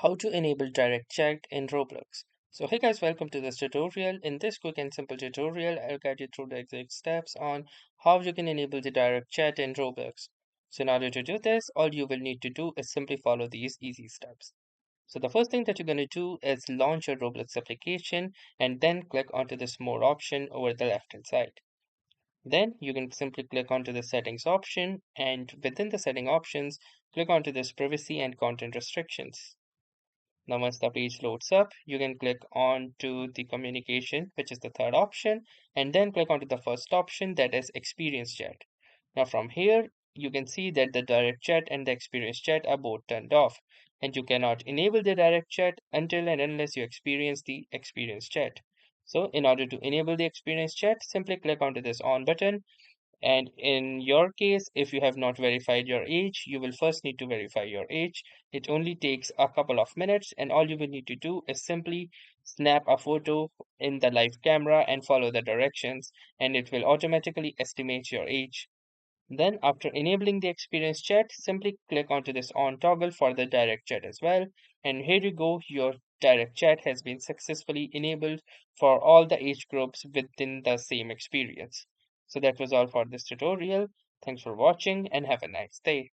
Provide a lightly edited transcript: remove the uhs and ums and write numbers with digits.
How to enable direct chat in Roblox. So hey guys, welcome to this tutorial. In this quick and simple tutorial, I'll guide you through the exact steps on how you can enable the direct chat in Roblox. So in order to do this, all you will need to do is simply follow these easy steps. So the first thing that you're going to do is launch your Roblox application and then click onto this more option over the left hand side. Then you can simply click onto the settings option and within the setting options, click onto this privacy and content restrictions. Now, once the page loads up, you can click on to the communication, which is the third option, and then click onto the first option that is experience chat. Now, from here, you can see that the direct chat and the experience chat are both turned off, and you cannot enable the direct chat until and unless you experience the experience chat. So, in order to enable the experience chat, simply click onto this on button and in your case, if you have not verified your age, you will first need to verify your age. It only takes a couple of minutes, and all you will need to do is simply snap a photo in the live camera and follow the directions, and it will automatically estimate your age. Then, after enabling the experience chat, simply click onto this on toggle for the direct chat as well. And here you go, your direct chat has been successfully enabled for all the age groups within the same experience. So that was all for this tutorial. Thanks for watching and have a nice day.